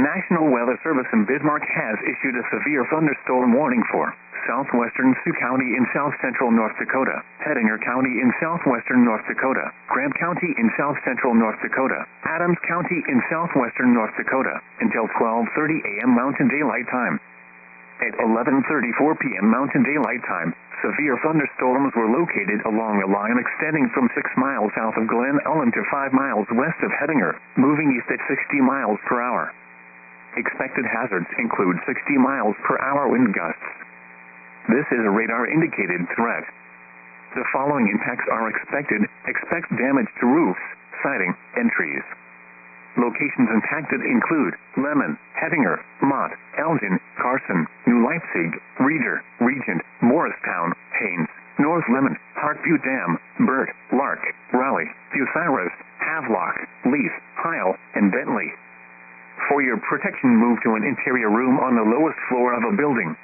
National Weather Service in Bismarck has issued a severe thunderstorm warning for southwestern Sioux County in south-central North Dakota, Hettinger County in southwestern North Dakota, Grant County in south-central North Dakota, Adams County in southwestern North Dakota, until 12:30 a.m. Mountain Daylight Time. At 11:34 p.m. Mountain Daylight Time, severe thunderstorms were located along a line extending from 6 miles south of Glen Ellen to 5 miles west of Hettinger, moving east at 60 miles per hour. Expected hazards include 60 miles per hour wind gusts. This is a radar-indicated threat. The following impacts are expected. Expect damage to roofs, siding, and trees. Locations impacted include Lemon, Hettinger, Mott, Elgin, Carson, New Leipzig, Reeder, Regent, Morristown, Haines, North Lemon, Hart Butte Dam, Burt, Lark, Raleigh, Bucyrus, Havelock, Leith, Heil, and Bentley. For your protection, move to an interior room on the lowest floor of a building.